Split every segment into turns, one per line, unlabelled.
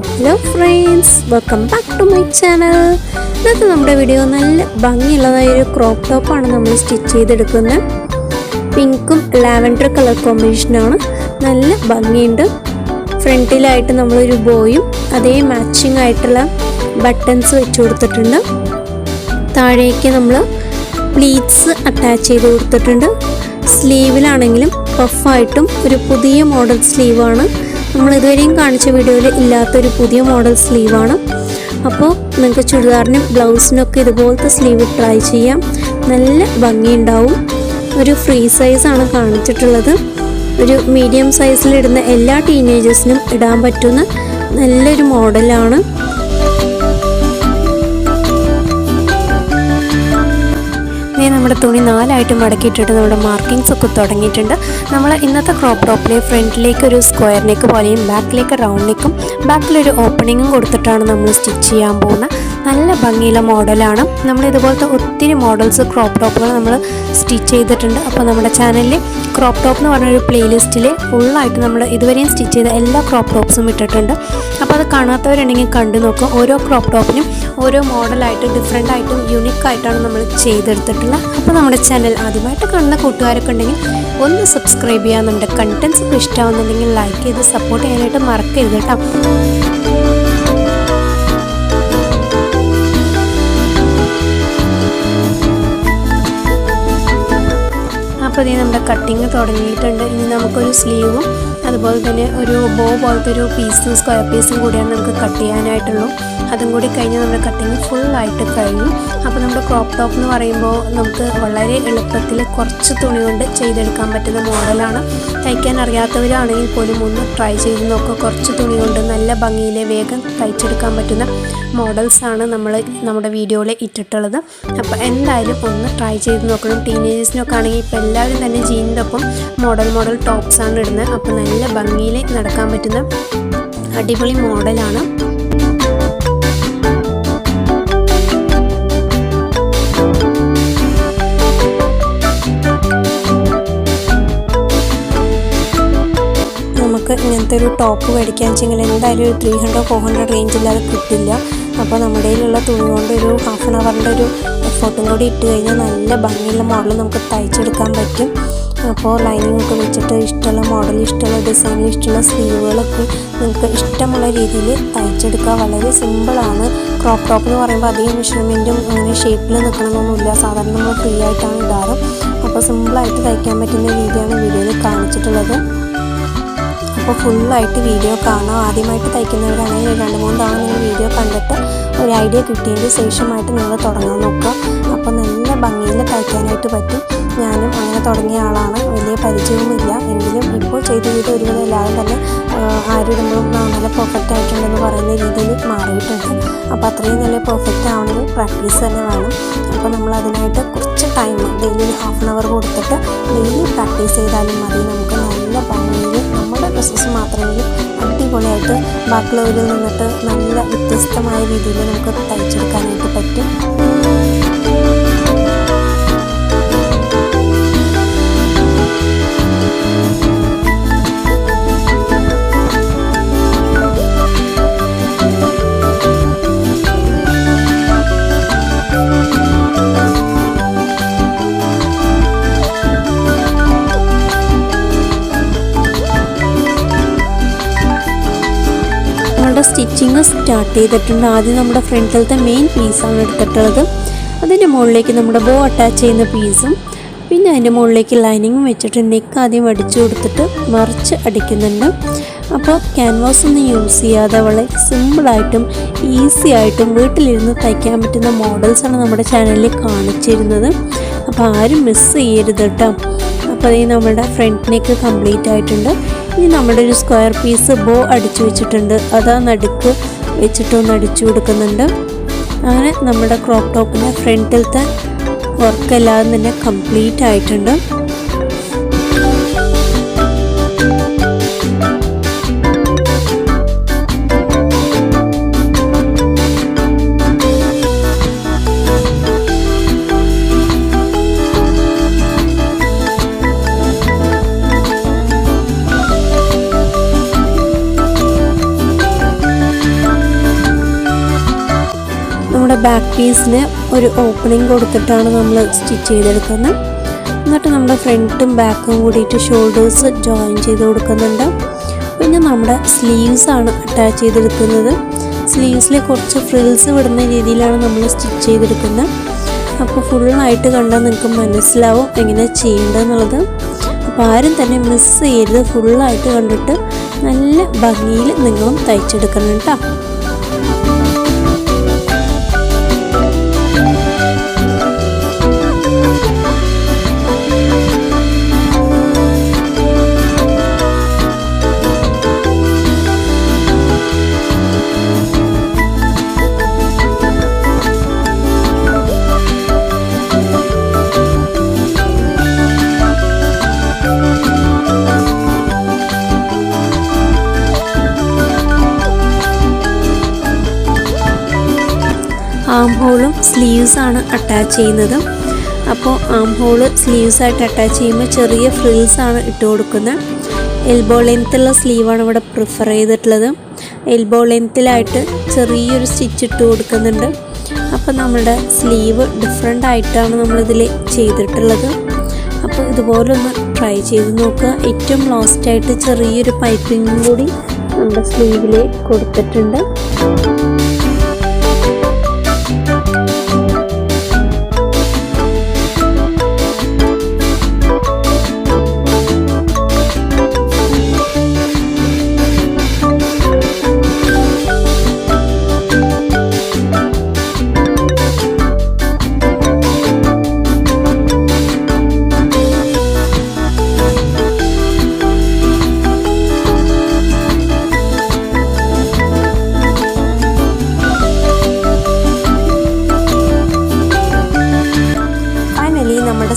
Hello friends, welcome back to my channel. ഇന്നത്തെ നമ്മുടെ video നല്ല ഭംഗിയുള്ളതായൊരു ക്രോപ്പ് ടോപ്പാണ് നമ്മൾ സ്റ്റിച്ച് ചെയ്തെടുക്കുന്നത്. പിങ്കും ലാവൻഡർ കളർ കോമ്പിനേഷനാണ്. നല്ല ഭംഗിയുണ്ട്. ഫ്രണ്ടിലായിട്ട് നമ്മളൊരു ബോയും അതേ മാച്ചിങ് ആയിട്ടുള്ള ബട്ടൺസ് വെച്ച് കൊടുത്തിട്ടുണ്ട്. താഴേക്ക് നമ്മൾ പ്ലീറ്റ്സ് അറ്റാച്ച് ചെയ്ത് കൊടുത്തിട്ടുണ്ട്. സ്ലീവിലാണെങ്കിലും പഫായിട്ടും ഒരു പുതിയ മോഡൽ സ്ലീവാണ്. നമ്മൾ ഇതുവരെയും കാണിച്ച വീഡിയോയിൽ ഇല്ലാത്തൊരു പുതിയ മോഡൽ സ്ലീവാണ്. അപ്പോൾ നിങ്ങൾക്ക് ചുരിദാറിനും ബ്ലൗസിനൊക്കെ ഇതുപോലത്തെ സ്ലീവ് ട്രൈ ചെയ്യാം. നല്ല ഭംഗിയുണ്ടാവും. ഒരു ഫ്രീ സൈസാണ് കാണിച്ചിട്ടുള്ളത്. ഒരു മീഡിയം സൈസിലിടുന്ന എല്ലാ ടീനേജേഴ്സിനും ഇടാൻ പറ്റുന്ന നല്ലൊരു മോഡലാണ്. നമ്മുടെ തുണി 4 ആയിട്ട് മടക്കിയിട്ടിട്ട് നമ്മുടെ മാർക്കിങ്സ് ഒക്കെ തുടങ്ങിയിട്ടുണ്ട്. നമ്മൾ ഇന്നത്തെ ക്രോപ്പ് ടോപ്പിലെ ഫ്രണ്ടിലേക്ക് ഒരു സ്ക്വയർ നെക്ക് പോലെയും ബാക്കിലേക്ക് റൗണ്ട് നെക്കും ബാക്കിലൊരു ഓപ്പണിങ്ങും കൊടുത്തിട്ടാണ് നമ്മൾ സ്റ്റിച്ച് ചെയ്യാൻ പോകുന്നത്. നല്ല ഭംഗിയുള്ള മോഡലാണ്. നമ്മൾ ഇതുപോലത്തെ ഒത്തിരി മോഡൽസ് ക്രോപ്പ് ടോപ്പുകൾ നമ്മൾ സ്റ്റിച്ച് ചെയ്തിട്ടുണ്ട്. അപ്പോൾ നമ്മുടെ ചാനലിൽ ക്രോപ്പ് ടോപ്പ് എന്ന് പറഞ്ഞൊരു പ്ലേലിസ്റ്റിൽ ഫുള്ളായിട്ട് നമ്മൾ ഇതുവരെയും സ്റ്റിച്ച് ചെയ്ത എല്ലാ ക്രോപ്പ് ടോപ്സും ഇട്ടിട്ടുണ്ട്. അപ്പോൾ അത് കാണാത്തവരുണ്ടെങ്കിൽ കണ്ടു നോക്കുക. ഓരോ ക്രോപ്പ് ടോപ്പിനും ഓരോ മോഡലായിട്ട് ഡിഫറെൻ്റ് ആയിട്ടും യൂണിക്കായിട്ടാണ് നമ്മൾ ചെയ്തെടുത്തിട്ടുള്ളത്. അപ്പോൾ നമ്മുടെ ചാനൽ ആദ്യമായിട്ട് കാണുന്ന കൂട്ടുകാരൊക്കെ ഉണ്ടെങ്കിൽ ഒന്ന് സബ്സ്ക്രൈബ് ചെയ്യുക. നമ്മുടെ കണ്ടൻസ് ഒക്കെ ഇഷ്ടമാകുന്നുണ്ടെങ്കിൽ ലൈക്ക് ചെയ്ത് സപ്പോർട്ട് ചെയ്യാനായിട്ട് മറക്കരുത് കേട്ടോ. അപ്പോൾ ഇനി നമ്മുടെ കട്ടിങ് തുടങ്ങിയിട്ടുണ്ട്. ഇനി നമുക്കൊരു സ്ലീവും അതുപോലെ തന്നെ ഒരു ബോ പോലത്തെ ഒരു പീസും സ്ക്വയർ പീസും കൂടിയാണ് നമുക്ക് കട്ട് ചെയ്യാനായിട്ടുള്ളൂ. അതും കൂടി കഴിഞ്ഞ് നമ്മുടെ കട്ടിങ് ഫുള്ളായിട്ട് കഴിഞ്ഞു. അപ്പോൾ നമ്മുടെ ക്രോപ്പ് ടോപ്പ് എന്ന് പറയുമ്പോൾ നമുക്ക് വളരെ എളുപ്പത്തിൽ കുറച്ച് തുണി കൊണ്ട് ചെയ്തെടുക്കാൻ പറ്റുന്ന മോഡലാണ്. തയ്ക്കാൻ അറിയാത്തവരാണെങ്കിൽ പോലും ഒന്ന് ട്രൈ ചെയ്ത് നോക്കുക. കുറച്ച് തുണി കൊണ്ട് നല്ല ഭംഗിയിൽ വേഗം തയ്ച്ചെടുക്കാൻ പറ്റുന്ന മോഡൽസാണ് നമ്മൾ നമ്മുടെ വീഡിയോയിൽ ഇട്ടിട്ടുള്ളത്. അപ്പോൾ എന്തായാലും ഒന്ന് ട്രൈ ചെയ്ത് നോക്കണം. ടീനേജേഴ്സിനൊക്കെ ആണെങ്കിൽ ഇപ്പോൾ എല്ലാവരും തന്നെ ജീനിൻ്റെ ഒപ്പം മോഡൽ ടോപ്സാണ് ഇടുന്നത്. അപ്പോൾ നല്ല ഭംഗിയിൽ നടക്കാൻ പറ്റുന്ന അടിപൊളി മോഡലാണ്. ഇങ്ങനത്തെ ഒരു ടോപ്പ് മേടിക്കാൻ വെച്ചെങ്കിൽ എന്തായാലും ഒരു 300-400 റേഞ്ചില്ലാതെ കിട്ടില്ല. അപ്പോൾ നമ്മുടെ കയ്യിലുള്ള തുണി കൊണ്ട് ഒരു ഹാഫ് ആൻ അവറിൻ്റെ ഒരു എഫോർട്ടും കൂടി ഇട്ട് കഴിഞ്ഞാൽ നല്ല ഭംഗിയുള്ള മോഡൽ നമുക്ക് തയ്ച്ചെടുക്കാൻ പറ്റും. അപ്പോൾ ലൈനിങ് ഒക്കെ വെച്ചിട്ട് ഇഷ്ടമുള്ള മോഡൽ, ഇഷ്ടമുള്ള ഡിസൈനിൽ ഇഷ്ടമുള്ള സ്ലീവുകളൊക്കെ നിങ്ങൾക്ക് ഇഷ്ടമുള്ള രീതിയിൽ തയ്ച്ചെടുക്കുക. വളരെ സിമ്പിളാണ്. ക്രോപ്പ് ടോപ്പ് എന്ന് പറയുമ്പോൾ അധികം മെഷർമെൻറ്റും അങ്ങനെ ഷേപ്പിൽ നിൽക്കണമെന്നൊന്നുമില്ല. സാധാരണ നമ്മൾ ഫ്രീ ആയിട്ടാണ് ഇടാറ്. അപ്പോൾ സിമ്പിളായിട്ട് തയ്ക്കാൻ പറ്റുന്ന രീതിയാണ് വീഡിയോയിൽ കാണിച്ചിട്ടുള്ളത്. അപ്പോൾ ഫുള്ളായിട്ട് വീഡിയോ കാണാം. ആദ്യമായിട്ട് തയ്ക്കുന്നവരാണെങ്കിൽ 2-3 തവണ നിങ്ങൾ വീഡിയോ കണ്ടിട്ട് ഒരു ഐഡിയ കിട്ടിയതിന് ശേഷമായിട്ട് നിങ്ങൾ തുടങ്ങാൻ നോക്കുക. അപ്പോൾ നല്ല ഭംഗിയിൽ തയ്ക്കാനായിട്ട് പറ്റും. ഞാനും അങ്ങനെ തുടങ്ങിയ ആളാണ്. വലിയ പരിചയമൊന്നുമില്ല എങ്കിലും ഇപ്പോൾ ഒരുവിധം എല്ലാവരും തന്നെ ആരിടുമ്പോഴും നല്ല പെർഫെക്റ്റ് ആയിട്ടുണ്ടെന്ന് പറയുന്ന രീതിയിൽ മാറിയിട്ടുണ്ട്. അപ്പോൾ അത്രയും നല്ല പെർഫെക്റ്റ് ആവണമെങ്കിൽ പ്രാക്ടീസ് തന്നെ വേണം. അപ്പോൾ നമ്മൾ അതിനായിട്ട് കുറച്ച് time daily half an hour കൊടുത്തിട്ട് ഡെയിലി പ്രാക്ടീസ് ചെയ്താലും മതി. നമുക്ക് നല്ല ഭംഗിയിൽ നമ്മുടെ ഡ്രസ്സസ് മാത്രമെങ്കിലും അടിപൊളിയായിട്ട് ബാക്കിയുള്ളവരിൽ നിന്നിട്ട് നല്ല വ്യത്യസ്തമായ രീതിയിൽ നമുക്ക് തയ്ച്ചെടുക്കാനായിട്ട് പറ്റും. സ്റ്റിച്ചിങ് സ്റ്റാർട്ട് ചെയ്തിട്ടുണ്ട്. ആദ്യം നമ്മുടെ ഫ്രണ്ടിലത്തെ മെയിൻ പീസാണ് എടുത്തിട്ടുള്ളത്. അതിൻ്റെ മുകളിലേക്ക് നമ്മുടെ ബോ അറ്റാച്ച് ചെയ്യുന്ന പീസും പിന്നെ അതിൻ്റെ മുകളിലേക്ക് ലൈനിങ്ങും വെച്ചിട്ട് നെക്ക് ആദ്യം അടിച്ചു കൊടുത്തിട്ട് മറിച്ച് അടിക്കുന്നുണ്ട്. അപ്പോൾ ക്യാൻവാസ് ഒന്നും യൂസ് ചെയ്യാതെ വളരെ സിമ്പിളായിട്ടും ഈസി ആയിട്ടും വീട്ടിലിരുന്ന് തയ്ക്കാൻ പറ്റുന്ന മോഡൽസാണ് നമ്മുടെ ചാനലിൽ കാണിച്ചിരുന്നത്. അപ്പോൾ ആരും മിസ് ചെയ്യരുത് കേട്ടോ. അപ്പോൾ ഈ നമ്മുടെ ഫ്രണ്ട് നെക്ക് കംപ്ലീറ്റ് ആയിട്ടുണ്ട്. ഇനി നമ്മുടെ ഒരു സ്ക്വയർ പീസ് ബോ അടിച്ചു വെച്ചിട്ടുണ്ട്. അതാ നടുക്ക് വെച്ചിട്ടൊന്ന് അടിച്ചു കൊടുക്കുന്നുണ്ട്. അങ്ങനെ നമ്മുടെ ക്രോപ്പ് ടോപ്പിൻ്റെ ഫ്രണ്ടിലത്തെ വർക്കെല്ലാം തന്നെ കംപ്ലീറ്റ് ആയിട്ടുണ്ട്. ബാക്ക് പീസിന് ഒരു ഓപ്പണിംഗ് കൊടുത്തിട്ടാണ് നമ്മൾ സ്റ്റിച്ച് ചെയ്തെടുക്കുന്നത്. എന്നിട്ട് നമ്മുടെ ഫ്രണ്ടും ബാക്കും കൂടിയിട്ട് ഷോൾഡേഴ്സ് ജോയിൻ ചെയ്ത് കൊടുക്കുന്നുണ്ട്. പിന്നെ നമ്മുടെ സ്ലീവ്സ് ആണ് അറ്റാച്ച് ചെയ്തെടുക്കുന്നത്. സ്ലീവ്സിൽ കുറച്ച് ഫ്രിൽസ് വിടുന്ന രീതിയിലാണ് നമ്മൾ സ്റ്റിച്ച് ചെയ്തെടുക്കുന്നത്. അപ്പോൾ ഫുള്ളായിട്ട് കണ്ടാൽ നിങ്ങൾക്ക് മനസ്സിലാവും എങ്ങനെ ചെയ്യേണ്ടതെന്നുള്ളത്. അപ്പോൾ ആരും തന്നെ മിസ് ചെയ്യരുത്. ഫുള്ളായിട്ട് കണ്ടിട്ട് നല്ല ഭംഗിയിൽ നിങ്ങളും തയ്ച്ചെടുക്കണം കേട്ടോ. ആം ഹോളും സ്ലീവ്സാണ് അറ്റാച്ച് ചെയ്യുന്നത്. അപ്പോൾ ആം ഹോള് സ്ലീവ്സായിട്ട് അറ്റാച്ച് ചെയ്യുമ്പോൾ ചെറിയ ഫ്രിൽസാണ് ഇട്ട് കൊടുക്കുന്നത്. എൽബോ ലെങ്ത്തുള്ള സ്ലീവാണ് ഇവിടെ പ്രിഫർ ചെയ്തിട്ടുള്ളത്. എൽബോ ലെങ്ത്തിലായിട്ട് ചെറിയൊരു സ്റ്റിച്ച് ഇട്ട് കൊടുക്കുന്നുണ്ട്. അപ്പോൾ നമ്മുടെ സ്ലീവ് ഡിഫറെൻ്റ് ആയിട്ടാണ് നമ്മളിതിൽ ചെയ്തിട്ടുള്ളത്. അപ്പോൾ ഇതുപോലെ ഒന്ന് ട്രൈ ചെയ്ത് നോക്കുക. ഏറ്റവും ലാസ്റ്റായിട്ട് ചെറിയൊരു പൈപ്പിങ്ങും കൂടി നമ്മുടെ സ്ലീവിൽ കൊടുത്തിട്ടുണ്ട്.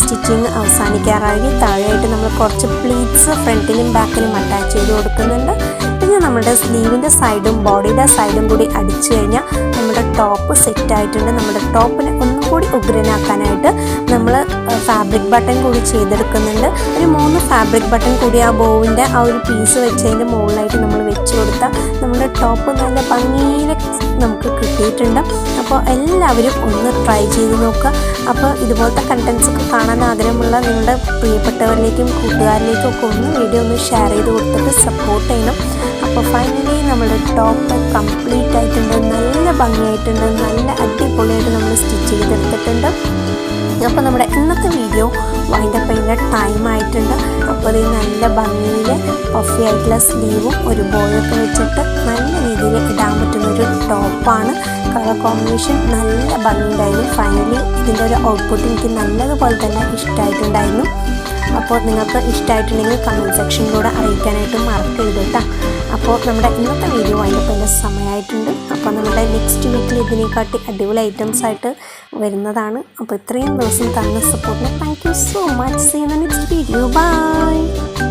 സ്റ്റിച്ചിങ് അവസാനിക്കാറായി. താഴെയായിട്ട് നമ്മൾ കുറച്ച് പ്ലീറ്റ്സ് ഫ്രണ്ടിലും ബാക്കിലും അറ്റാച്ച് ചെയ്ത് കൊടുക്കുന്നുണ്ട്. പിന്നെ നമ്മുടെ സ്ലീവിൻ്റെ സൈഡും ബോഡിയുടെ സൈഡും കൂടി അടിച്ചു കഴിഞ്ഞാൽ നമ്മുടെ ടോപ്പ് സെറ്റ് ആയിട്ടുണ്ട്. നമ്മുടെ ടോപ്പിനെ ഒന്നും കൂടി ഉഗ്രനാക്കാനായിട്ട് നമ്മൾ ഫാബ്രിക് ബട്ടൺ കൂടി ചെയ്തെടുക്കുന്നുണ്ട്. ഒരു 3 ഫാബ്രിക് ബട്ടൺ കൂടി ആ ബോവിൻ്റെ ആ ഒരു പീസ് വെച്ചതിൻ്റെ മുകളിലായിട്ട് നമ്മൾ വെച്ച് കൊടുത്താൽ നമ്മുടെ ടോപ്പ് നല്ല ഭംഗിയിൽ നമുക്ക് കിട്ടിയിട്ടുണ്ട്. അപ്പോൾ എല്ലാവരും ഒന്ന് ട്രൈ ചെയ്ത് നോക്കുക. അപ്പോൾ ഇതുപോലത്തെ കണ്ടൻസ് ഒക്കെ കാണാൻ ആഗ്രഹമുള്ള നിങ്ങളുടെ പ്രിയപ്പെട്ടവരിലേക്കും കൂട്ടുകാരിലേക്കും ഒക്കെ ഒന്ന് വീഡിയോ ഒന്ന് ഷെയർ ചെയ്ത് കൊടുത്തിട്ട് സപ്പോർട്ട് ചെയ്യണം. അപ്പോൾ ഫൈനലി നമ്മുടെ ടോപ്പ് കംപ്ലീറ്റ് ആയിട്ടുണ്ട്. നല്ല ഭംഗിയായിട്ടുണ്ട്. നല്ല അടിപൊളിയായിട്ട് നമ്മൾ സ്റ്റിച്ച് ചെയ്തെടുത്തിട്ടുണ്ട്. അപ്പോൾ നമ്മുടെ ഇന്നത്തെ വീഡിയോ വൈൻഡപ്പ് ചെയ്യേണ്ട ടൈം ആയിട്ടുണ്ട്. അപ്പോൾ ഇത് നല്ല ഭംഗിയിൽ പഫി ആയിട്ടുള്ള സ്ലീവും ഒരു ബോയൊക്കെ വെച്ചിട്ട് നല്ല രീതിയിൽ ഇടാൻ പറ്റുന്നൊരു ടോപ്പാണ്. കളർ കോമ്പിനേഷൻ നല്ല ഭംഗിയുണ്ടായിരുന്നു. ഫൈനലി ഇതിൻ്റെ ഒരു ഔട്ട്പുട്ട് എനിക്ക് നല്ലതുപോലെ തന്നെ ഇഷ്ടമായിട്ടുണ്ടായിരുന്നു. അപ്പോൾ നിങ്ങൾക്ക് ഇഷ്ടമായിട്ടുണ്ടെങ്കിൽ കമൻറ്റ് സെക്ഷനിലൂടെ അറിയിക്കാനായിട്ട് മറക്കരുത് കേട്ടോ. അപ്പോൾ നമ്മുടെ ഇന്നത്തെ വീഡിയോ വൈൻഡപ്പ് ചെയ്യേണ്ട സമയമായിട്ടുണ്ട്. അപ്പോൾ നമ്മുടെ നെക്സ്റ്റ് വീക്കിൽ ഇതിനെക്കാട്ടി അടിപൊളി ഐറ്റംസ് ആയിട്ട് വരുന്നതാണ്. അപ്പോൾ ഇത്രയും ദിവസം തന്ന സപ്പോർട്ടിന് thank you so much. See you in the next video. By.